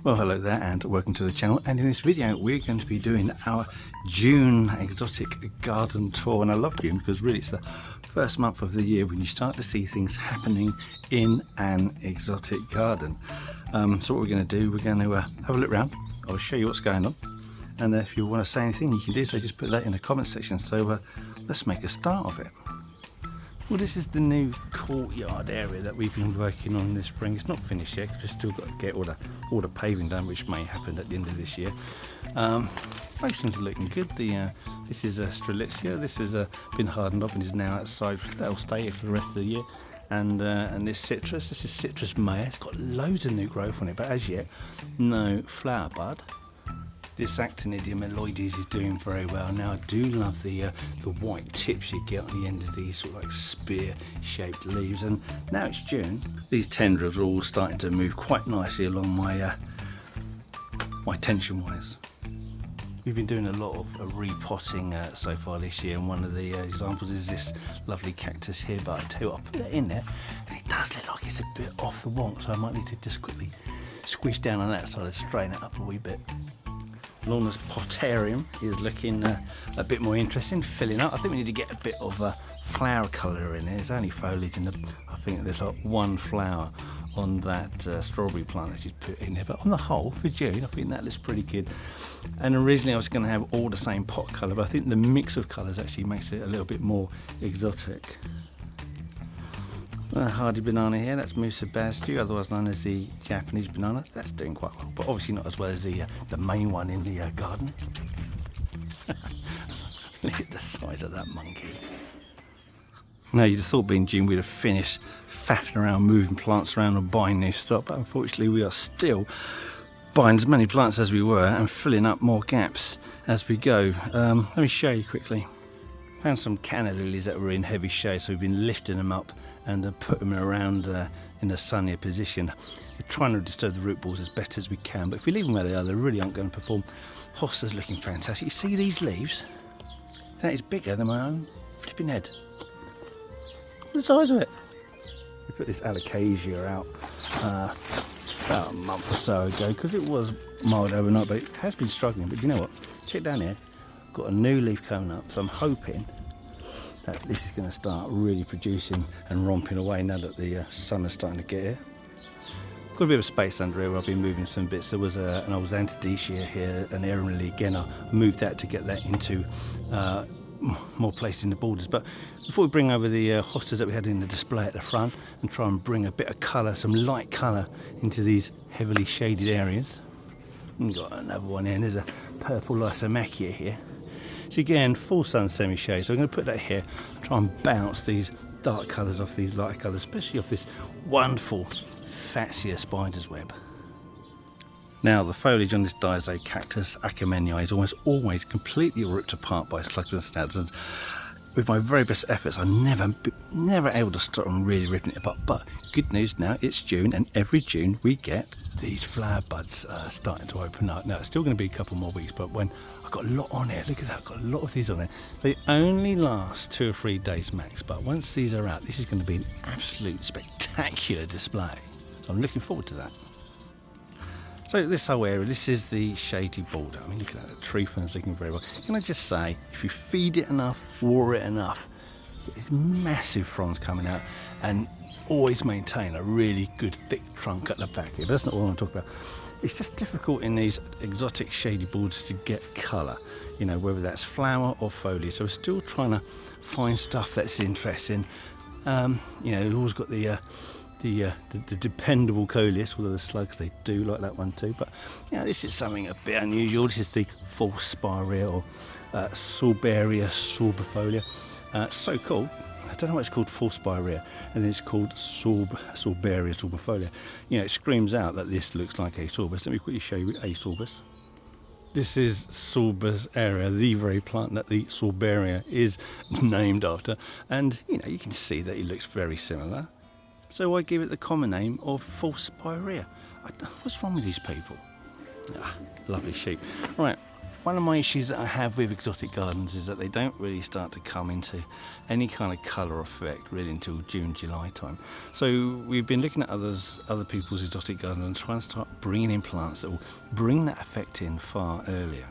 Well, hello there and welcome to the channel, and in this video we're going to be doing our June exotic garden tour. And I love June because really it's the first month of the year when you start to see things happening in an exotic garden. So what we're going to do, we're going to have a look around. I'll show you what's going on, and if you want to say anything you can do so, just put that in the comment section. So let's make a start of it. Well, this is the new courtyard area that we've been working on this spring. It's not finished yet because we've still got to get all the paving done, which may happen at the end of this year. Most things are looking good. This is a strelitzia. This has been hardened up and is now outside. That'll stay here for the rest of the year. And this citrus. This is citrus maya. It's got loads of new growth on it, but as yet, no flower bud. This Actinidium alloides is doing very well. Now I do love the white tips you get on the end of these sort of like spear-shaped leaves. And now it's June. These tendrils are all starting to move quite nicely along my my tension wires. We've been doing a lot of repotting so far this year, and one of the examples is this lovely cactus here. But I tell you what, I'll put that in there, and it does look like it's a bit off the wonk, so I might need to just quickly squish down on that side and straighten it up a wee bit. Lorna's potarium is looking a bit more interesting, filling up. I think we need to get a bit of a flower colour in there. There's only foliage in I think there's like one flower on that strawberry plant that she's put in there. But on the whole, for June, I think that looks pretty good. And originally I was going to have all the same pot colour, but I think the mix of colours actually makes it a little bit more exotic. Hardy banana here, that's Musa Basju, otherwise known as the Japanese banana. That's doing quite well, but obviously not as well as the main one in the garden. Look at the size of that monkey. Now you'd have thought being June we'd have finished faffing around, moving plants around and buying new stock, but unfortunately we are still buying as many plants as we were and filling up more gaps as we go. Let me show you quickly. Found some canna lilies that were in heavy shade, so we've been lifting them up and put them around in a sunnier position. We're trying to disturb the root balls as best as we can, but if we leave them where they are, they really aren't going to perform. Hosta's looking fantastic. You see these leaves? That is bigger than my own flipping head. Look at the size of it. We put this alocasia out about a month or so ago because it was mild overnight, but it has been struggling. But you know what? Check down here. I've got a new leaf coming up, so I'm hoping that this is going to start really producing and romping away now that the sun is starting to get here. Got a bit of space under here where I've been moving some bits. There was an old Xanthodecia here, an arum lily. Again, I moved that to get that into more place in the borders. But before we bring over the hostas that we had in the display at the front and try and bring a bit of colour, some light colour into these heavily shaded areas. We've got another one here. There's a purple Lysomachia here. So again, full sun semi-shade, so I'm going to put that here, try and bounce these dark colours off these light colours, especially off this wonderful Fatsia spider's web. Now the foliage on this Daisy cactus Acamenii is almost always completely ripped apart by slugs and snags, and with my very best efforts I'm never able to stop them really ripping it apart. But good news, now it's June, and every June we get these flower buds starting to open up. Now it's still going to be a couple more weeks, but when I've got a lot on here, look at that, I've got a lot of these on there. They only last 2 or 3 days max, but once these are out, this is going to be an absolute spectacular display. So I'm looking forward to that. So this whole area, this is the shady border. I mean, look at that, the tree fern's looking very well. Can I just say, if you feed it enough, water it enough, there's massive fronds coming out, and always maintain a really good thick trunk at the back. That's not what I want to talk about. It's just difficult in these exotic shady borders to get colour, you know, whether that's flower or foliage. So we're still trying to find stuff that's interesting. You know, we've always got the dependable coleus, although the slugs, they do like that one too. But you know, this is something a bit unusual. This is the false spirea or Sorbaria sorbifolia. So cool. I don't know why it's called false spirea, and then it's called Sorbaria sorbifolia. You know, it screams out that this looks like a sorbus. Let me quickly show you a sorbus. This is Sorbus area, the very plant that the Sorbaria is named after, and you know, you can see that it looks very similar. So I give it the common name of false spirea. What's wrong with these people? Ah, lovely sheep. Right, one of my issues that I have with exotic gardens is that they don't really start to come into any kind of colour effect really until June, July time. So we've been looking at other people's exotic gardens and trying to start bringing in plants that will bring that effect in far earlier.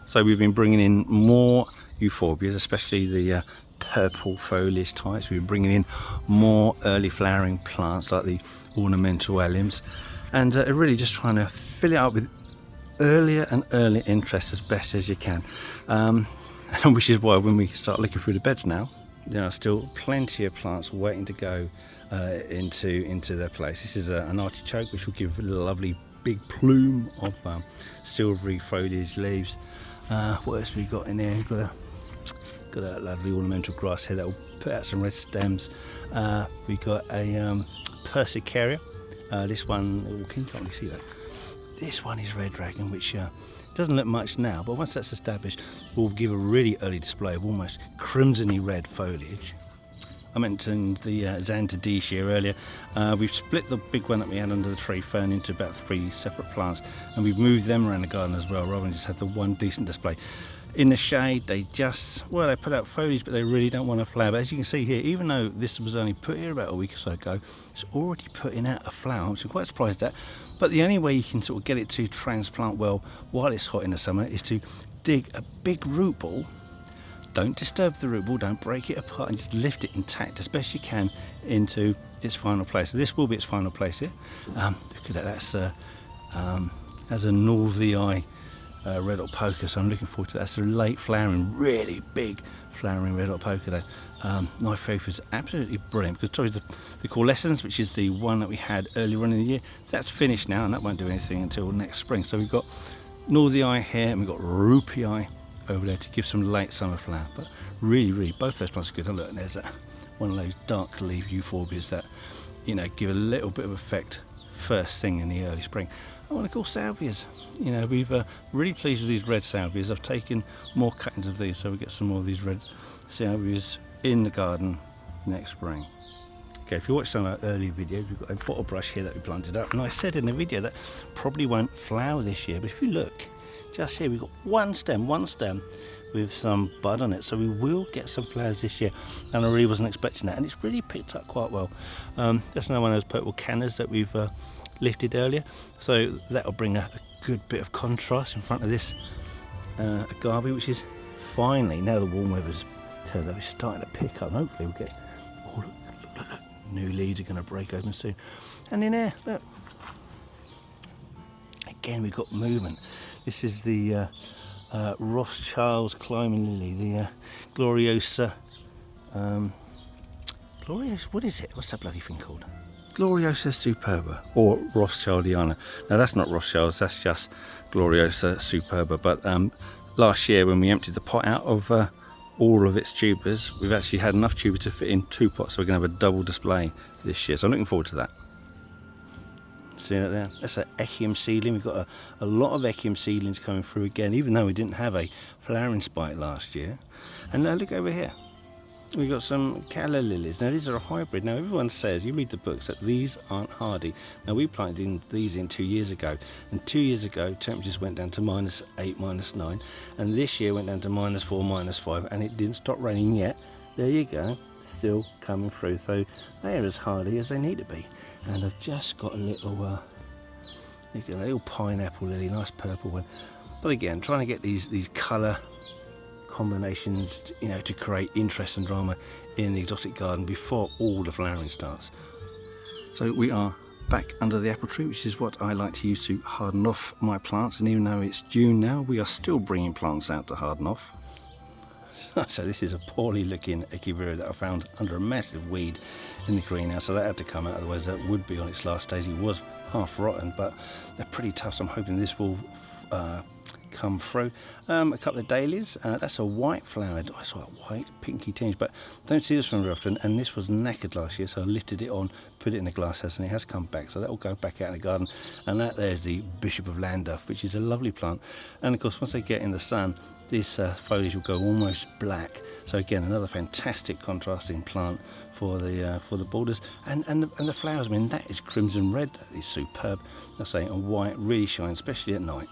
So we've been bringing in more euphorbias, especially the purple foliage types. We've been bringing in more early flowering plants like the ornamental alliums, and really just trying to fill it up with earlier and earlier interest as best as you can, which is why when we start looking through the beds now, there are still plenty of plants waiting to go into their place. This is an artichoke, which will give a lovely big plume of silvery foliage leaves. What else have we got in there? We've got a lovely ornamental grass here that will put out some red stems. We've got a persicaria. This one, can you see that? This one is red dragon, which doesn't look much now, but once that's established, will give a really early display of almost crimsony red foliage. I mentioned the Xanthodecia earlier. We've split the big one that we had under the tree fern into about 3 separate plants, and we've moved them around the garden as well, rather than just have the one decent display. In the shade, they put out foliage, but they really don't want to flower. But as you can see here, even though this was only put here about a week or so ago, it's already putting out a flower, which I'm quite surprised at. But the only way you can sort of get it to transplant well while it's hot in the summer is to dig a big root ball. Don't disturb the root ball, don't break it apart, and just lift it intact as best you can into its final place. So this will be its final place here. Look at that, that's a Northern Eye red hot poker, so I'm looking forward to that. That's a late flowering, really big flowering red hot poker though. Knife faith is absolutely brilliant, because the coalescence, which is the one that we had earlier on in the year, that's finished now, and that won't do anything until next spring. So we've got Northern Eye here, and we've got Rupee Eye over there to give some late summer flower. But really both those plants are good. Oh look, there's one of those dark leaf euphorbias that, you know, give a little bit of effect first thing in the early spring. I want to call salvias. You know, we've really pleased with these red salvias. I've taken more cuttings of these, so we get some more of these red salvias in the garden next spring. Okay, if you watched some of our earlier videos, we've got a bottle brush here that we planted up, and I said in the video that probably won't flower this year, but if you look just here, we've got one stem with some bud on it, so we will get some flowers this year, and I really wasn't expecting that, and it's really picked up quite well. Just another one of those purple cannas that we've lifted earlier, so that'll bring a good bit of contrast in front of this agave, which is finally, now the warm weather's turned up, it's starting to pick up, and hopefully we'll get, oh look, new leaves are going to break open soon. And in there, look, again we've got movement. This is the Rothschild's climbing lily, the Gloriosa, what is it? What's that bloody thing called? Gloriosa superba, or Rothschildiana. Now that's not Rothschild's, that's just Gloriosa superba. But last year when we emptied the pot out of all of its tubers, we've actually had enough tubers to fit in 2 pots, so we're going to have a double display this year. So I'm looking forward to that. See that there? That's an Echium seedling. We've got a lot of Echium seedlings coming through again, even though we didn't have a flowering spike last year. And now look over here. We've got some calla lilies. Now these are a hybrid. Now everyone says, you read the books, that these aren't hardy. Now we planted these in 2 years ago, and 2 years ago temperatures went down to -8, -9, and this year went down to -4, -5, and it didn't stop raining yet. There you go, still coming through. So they're as hardy as they need to be. And I've just got a little pineapple lily, nice purple one. But again, trying to get these colour combinations, you know, to create interest and drama in the exotic garden before all the flowering starts. So we are back under the apple tree, which is what I like to use to harden off my plants. And even though it's June now, we are still bringing plants out to harden off. So this is a poorly looking Echeveria that I found under a massive weed in the greenhouse, so that had to come out, otherwise that would be on its last days. It was half rotten, but they're pretty tough, so I'm hoping this will come through. A couple of dahlias, that's a white flowered, I saw a white pinky tinge, but don't see this one very often, and this was knackered last year, so I lifted it on, put it in the glass house, and it has come back, so that will go back out in the garden. And that there's the Bishop of Llandaff, which is a lovely plant, and of course once they get in the sun, this foliage will go almost black. So again, another fantastic contrasting plant for the borders, and the flowers. I mean, that is crimson red. That is superb. I say, and white really shines, especially at night.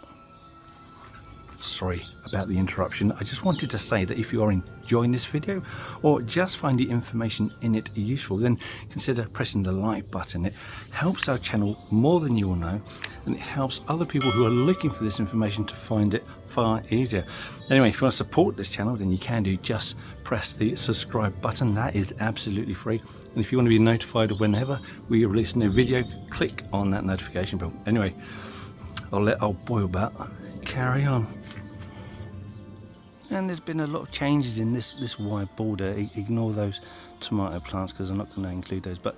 Sorry about the interruption. I just wanted to say that if you are enjoying this video or just find the information in it useful, then consider pressing the like button. It helps our channel more than you will know, and it helps other people who are looking for this information to find it far easier. Anyway, if you want to support this channel, then you can do, just press the subscribe button. That is absolutely free. And if you want to be notified of whenever we release a new video, click on that notification bell. Anyway, I'll let old Boilbat carry on. And there's been a lot of changes in this wide border. Ignore those tomato plants because I'm not going to include those. But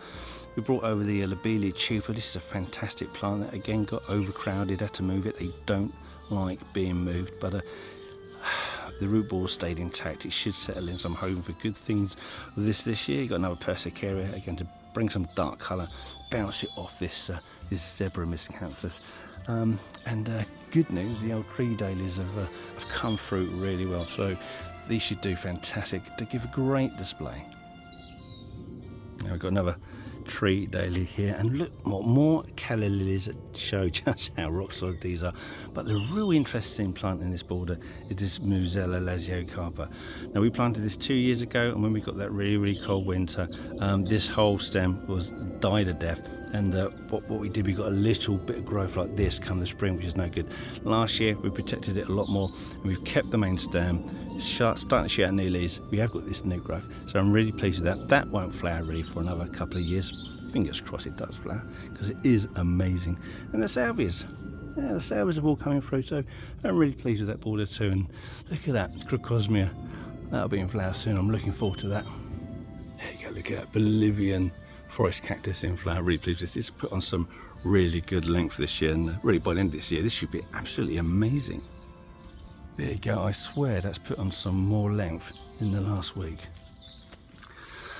we brought over the lobelia tuber. This is a fantastic plant that again got overcrowded. Had to move it. They don't like being moved, but the root ball stayed intact. It should settle in, so I'm hoping for good things with this year. You've got another persicaria again to bring some dark colour, bounce it off this zebra miscanthus. And good news, the old tree dahlias have come through really well, so these should do fantastic to give a great display. Now we've got another tree dahlia here, and look, more calla lilies that show just how rock solid these are. But the real interesting plant in this border is this Musella lasiocarpa. Now we planted this 2 years ago, and when we got that really cold winter, this whole stem was died a death. And what we did, we got a little bit of growth like this come the spring, which is no good. Last year we protected it a lot more, and we've kept the main stem. It's starting to shoot out new leaves. We have got this new growth, so I'm really pleased with that. That won't flower really for another couple of years. Fingers crossed it does flower, because it is amazing. And the salvias, yeah, the salvias are all coming through, so I'm really pleased with that border too. And look at that Crocosmia, that'll be in flower soon. I'm looking forward to that. There you go, look at that Bolivian forest cactus in flower. Really pleased with this. It's put on some really good length this year, and really by the end of this year this should be absolutely amazing. There you go, I swear that's put on some more length in the last week.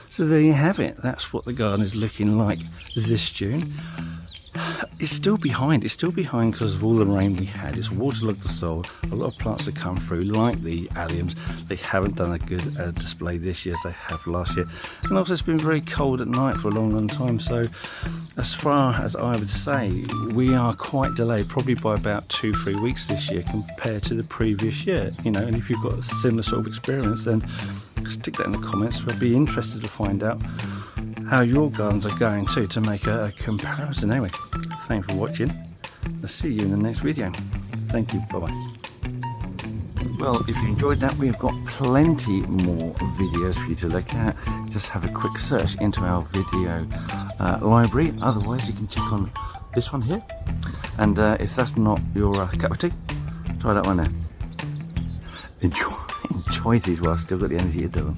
So there you have it. That's what the garden is looking like this June. It's still behind because of all the rain we had. It's waterlogged the soil. A lot of plants have come through, like the alliums. They haven't done a good display this year as they have last year. And also it's been very cold at night for a long time. So as far as I would say, we are quite delayed, probably by about 2-3 weeks this year compared to the previous year. You know, and if you've got a similar sort of experience, then stick that in the comments. I'd be interested to find out how your gardens are going too, to make a comparison. Anyway, thanks for watching. I'll see you in the next video. Thank you. Bye bye. Well, if you enjoyed that, we've got plenty more videos for you to look at. Just have a quick search into our video library. Otherwise, you can check on this one here. And if that's not your cup of tea, try that one there. Enjoy these while I've still got the energy to do them.